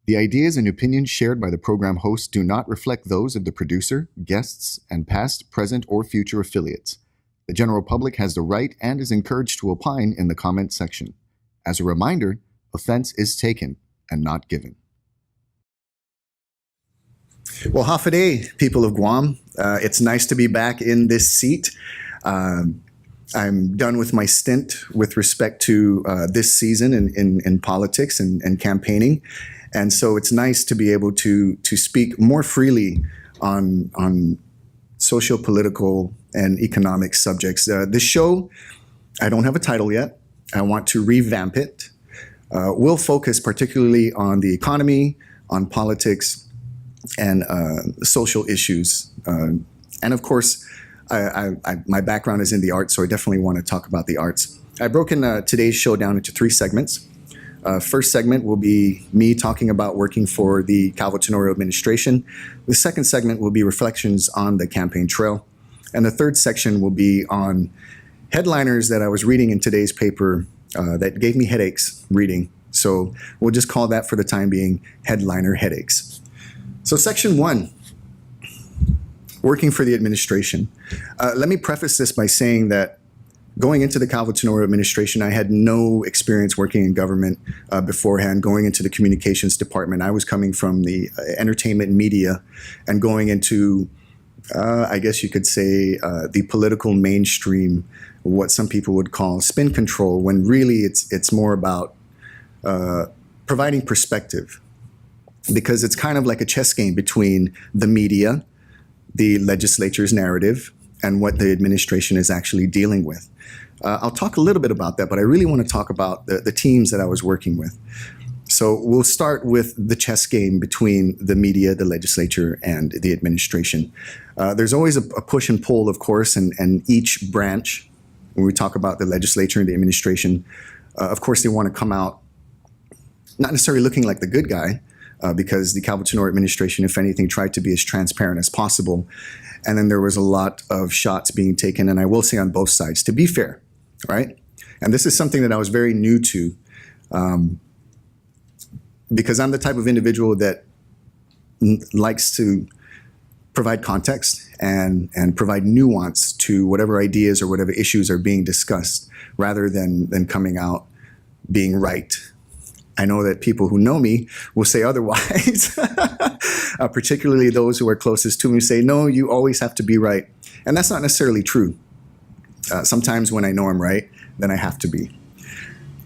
The ideas and opinions shared by the program hosts do not reflect those of the producer, guests, and past, present, or future affiliates. The general public has the right and is encouraged to opine in the comment section. As a reminder, offense is taken and not given. Well, Hafaday, people of Guam. It's nice to be back in this seat. I'm done with my stint with respect to this season in politics and campaigning. And so it's nice to be able to speak more freely on socio-political and economic subjects. This show, I don't have a title yet. I want to revamp it. We'll focus particularly on the economy, on politics, and social issues. And of course, my background is in the arts, so I definitely want to talk about the arts. I've broken today's show down into 3 segments. First segment will be me talking about working for the Calvo-Tenorio administration. The second segment will be reflections on the campaign trail. And the third section will be on headliners that I was reading in today's paper that gave me headaches reading. So we'll just call that for the time being headliner headaches. So section 1, working for the administration. Let me preface this by saying that going into the Calvo-Tenorio administration, I had no experience working in government beforehand. Going into the communications department, I was coming from the entertainment media and going into, I guess you could say, the political mainstream, what some people would call spin control, when really it's more about providing perspective. Because it's kind of like a chess game between the media, the legislature's narrative, and what the administration is actually dealing with. I'll talk a little bit about that, but I really want to talk about the teams that I was working with. So we'll start with the chess game between the media, the legislature, and the administration. There's always a push and pull, of course, and each branch, when we talk about the legislature and the administration, of course, they want to come out not necessarily looking like the good guy, because the Calvo-Tenorio administration, if anything, tried to be as transparent as possible. And then there was a lot of shots being taken, and I will say on both sides, to be fair, right? And this is something that I was very new to, because I'm the type of individual that likes to provide context and provide nuance to whatever ideas or whatever issues are being discussed, rather than coming out being right. I know that people who know me will say otherwise, particularly those who are closest to me say, no, you always have to be right. And that's not necessarily true. Sometimes when I know I'm right, then I have to be.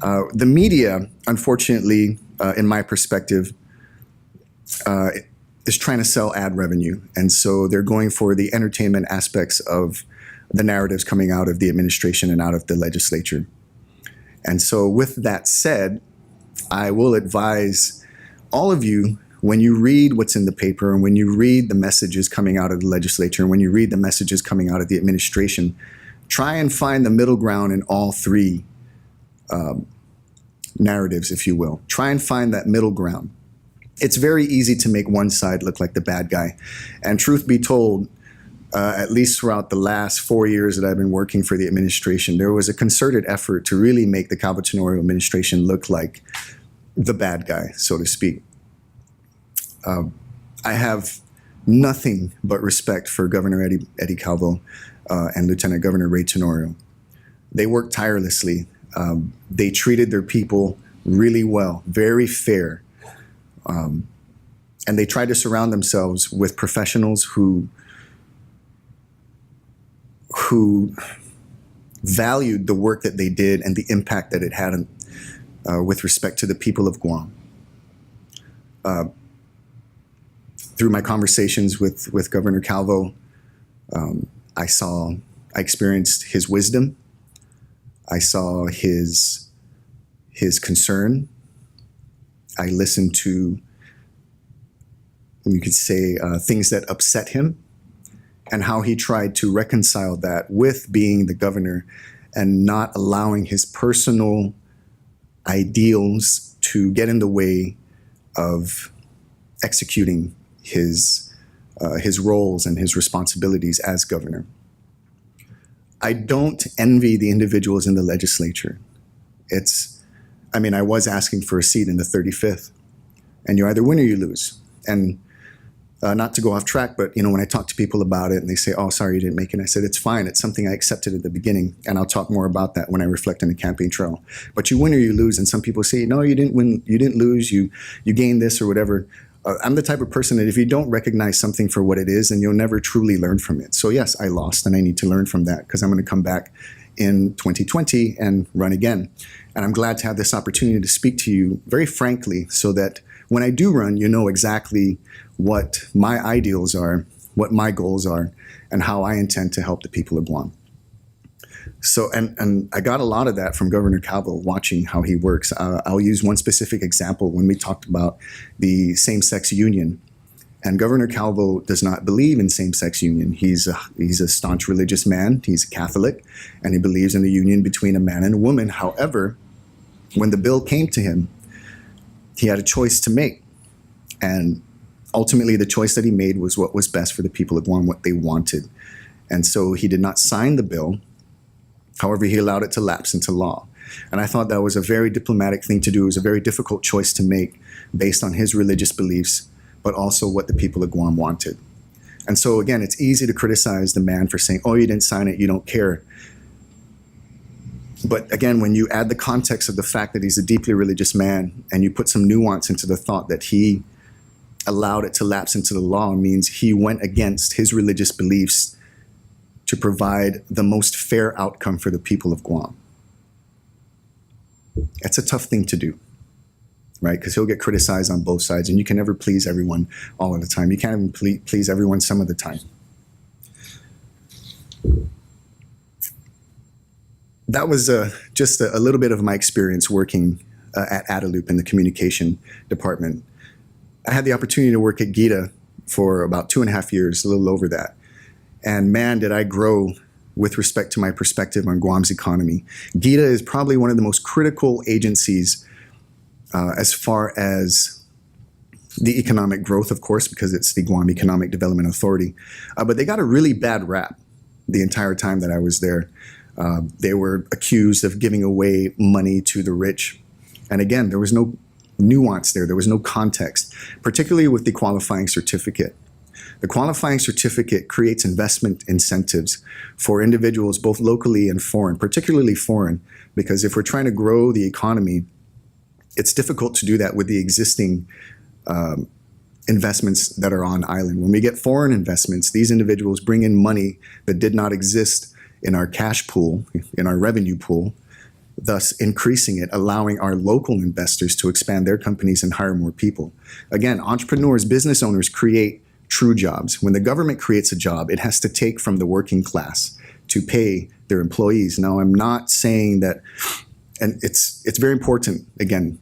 The media, unfortunately, in my perspective, is trying to sell ad revenue. And so they're going for the entertainment aspects of the narratives coming out of the administration and out of the legislature. And so with that said, I will advise all of you, when you read what's in the paper and when you read the messages coming out of the legislature and when you read the messages coming out of the administration, try and find the middle ground in all 3 narratives, if you will. Try and find that middle ground. It's very easy to make one side look like the bad guy. And truth be told, at least throughout the last 4 years that I've been working for the administration, there was a concerted effort to really make the Calvo-Tenorio administration look like the bad guy, so to speak. I have nothing but respect for Governor Eddie Calvo and Lieutenant Governor Ray Tenorio. They worked tirelessly. They treated their people really well, very fair. And they tried to surround themselves with professionals who valued the work that they did and the impact that it had with respect to the people of Guam. Through my conversations with Governor Calvo, I experienced his wisdom. I saw his concern. I listened to, you could say, things that upset him, and how he tried to reconcile that with being the governor and not allowing his personal ideals to get in the way of executing his roles and his responsibilities as governor. I don't envy the individuals in the legislature. I was asking for a seat in the 35th. and you either win or you lose. And not to go off track, but when I talk to people about it and they say, "Oh, sorry, you didn't make it," I said, "It's fine. It's something I accepted at the beginning, and I'll talk more about that when I reflect on the campaign trail." But you win or you lose, and some people say, "No, you didn't win. You didn't lose. You gained this or whatever." I'm the type of person that if you don't recognize something for what it is, then you'll never truly learn from it. So yes, I lost, and I need to learn from that because I'm going to come back in 2020 and run again. And I'm glad to have this opportunity to speak to you very frankly so that when I do run, you know exactly what my ideals are, what my goals are, and how I intend to help the people of Guam. So, and I got a lot of that from Governor Calvo, watching how he works. I'll use one specific example when we talked about the same-sex union. And Governor Calvo does not believe in same-sex union. He's a staunch religious man. He's a Catholic, and he believes in the union between a man and a woman. However, when the bill came to him, he had a choice to make. And ultimately, the choice that he made was what was best for the people of Guam, what they wanted. And so he did not sign the bill. However, he allowed it to lapse into law. And I thought that was a very diplomatic thing to do. It was a very difficult choice to make based on his religious beliefs, but also what the people of Guam wanted. And so again, it's easy to criticize the man for saying, "Oh, you didn't sign it, you don't care." But again, when you add the context of the fact that he's a deeply religious man and you put some nuance into the thought that he allowed it to lapse into the law, means he went against his religious beliefs to provide the most fair outcome for the people of Guam. It's a tough thing to do, right? Because he'll get criticized on both sides, and you can never please everyone all of the time. You can't even please everyone some of the time. That was just a little bit of my experience working at Adaloop in the communication department. I had the opportunity to work at Gita for about 2.5 years, a little over that. And man, did I grow with respect to my perspective on Guam's economy. Gita is probably one of the most critical agencies as far as the economic growth, of course, because it's the Guam Economic Development Authority. But they got a really bad rap the entire time that I was there. They were accused of giving away money to the rich. And again, there was no nuance there. There was no context, particularly with the qualifying certificate. The qualifying certificate creates investment incentives for individuals both locally and foreign, particularly foreign, because if we're trying to grow the economy, it's difficult to do that with the existing investments that are on island. When we get foreign investments, these individuals bring in money that did not exist in our cash pool, in our revenue pool, thus increasing it, allowing our local investors to expand their companies and hire more people. Again, entrepreneurs, business owners create true jobs. When the government creates a job, it has to take from the working class to pay their employees. Now, I'm not saying that, and it's very important, again,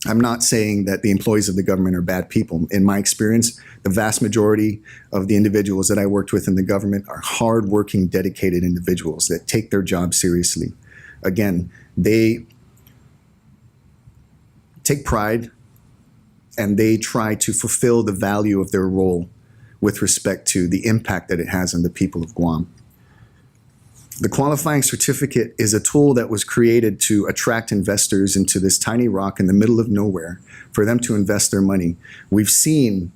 I'm not saying that the employees of the government are bad people. In my experience, the vast majority of the individuals that I worked with in the government are hardworking, dedicated individuals that take their job seriously. Again, they take pride and they try to fulfill the value of their role with respect to the impact that it has on the people of Guam. The qualifying certificate is a tool that was created to attract investors into this tiny rock in the middle of nowhere for them to invest their money. We've seen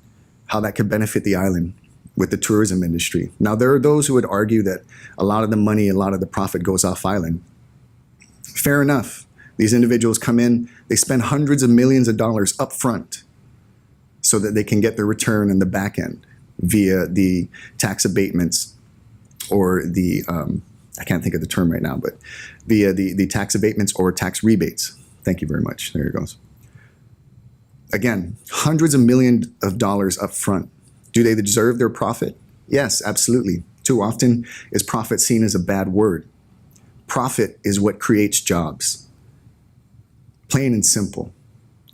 how that could benefit the island with the tourism industry. Now, there are those who would argue that a lot of the money, a lot of the profit goes off island. Fair enough. These individuals come in, they spend hundreds of millions of dollars up front so that they can get their return in the back end via the tax abatements or the, I can't think of the term right now, but via the tax abatements or tax rebates. Thank you very much. There it goes. Again, hundreds of millions of dollars up front. Do they deserve their profit? Yes, absolutely. Too often is profit seen as a bad word. Profit is what creates jobs. Plain and simple.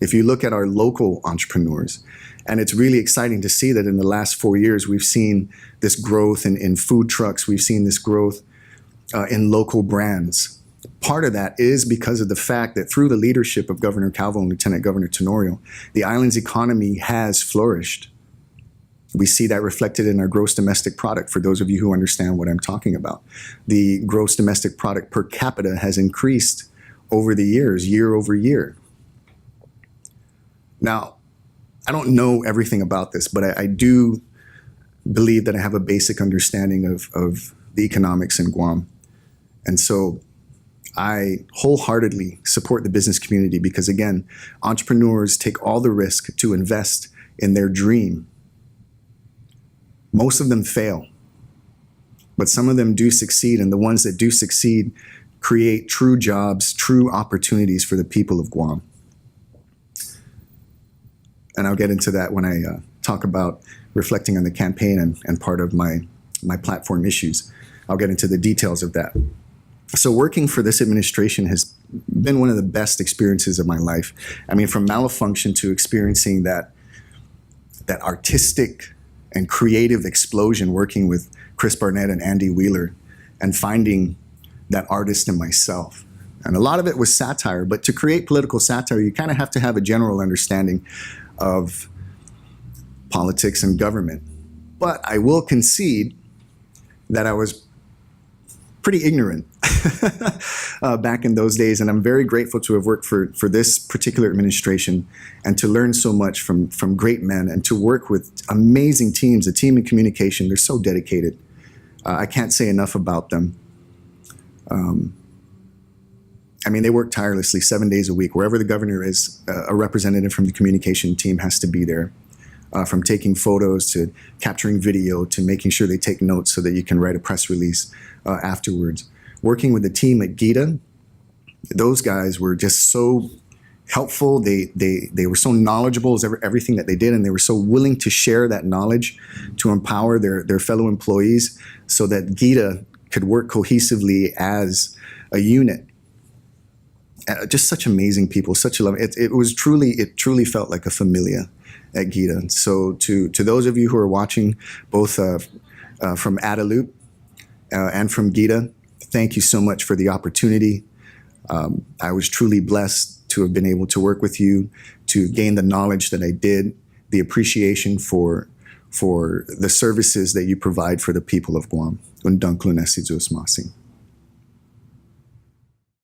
If you look at our local entrepreneurs, and it's really exciting to see that in the last 4 years, we've seen this growth in food trucks. We've seen this growth in local brands. Part of that is because of the fact that through the leadership of Governor Calvo and Lieutenant Governor Tenorio, the island's economy has flourished. We see that reflected in our gross domestic product, for those of you who understand what I'm talking about. The gross domestic product per capita has increased over the years, year over year. Now, I don't know everything about this, but I do believe that I have a basic understanding of the economics in Guam. And so I wholeheartedly support the business community because, again, entrepreneurs take all the risk to invest in their dream. Most of them fail, but some of them do succeed, and the ones that do succeed create true jobs, true opportunities for the people of Guam. And I'll get into that when I talk about reflecting on the campaign and part of my platform issues. I'll get into the details of that. So working for this administration has been one of the best experiences of my life. I mean, from malfunction to experiencing that artistic and creative explosion working with Chris Barnett and Andy Wheeler and finding that artist in myself. And a lot of it was satire, but to create political satire, you kind of have to have a general understanding of politics and government. But I will concede that I was pretty ignorant back in those days, and I'm very grateful to have worked for this particular administration and to learn so much from great men and to work with amazing teams, a team in communication. They're so dedicated. I can't say enough about them. I mean, they work tirelessly 7 days a week. Wherever the governor is, a representative from the communication team has to be there. From taking photos to capturing video to making sure they take notes so that you can write a press release afterwards. Working with the team at GITA, those guys were just so helpful. They were so knowledgeable as everything that they did, and they were so willing to share that knowledge to empower their fellow employees so that GITA could work cohesively as a unit. Just such amazing people, such a love. It truly felt like a familia at GITA. So to those of you who are watching, both from Adelup and from GITA, thank you so much for the opportunity. I was truly blessed to have been able to work with you, to gain the knowledge that I did, the appreciation for the services that you provide for the people of Guam. Undang Klunesi Masi.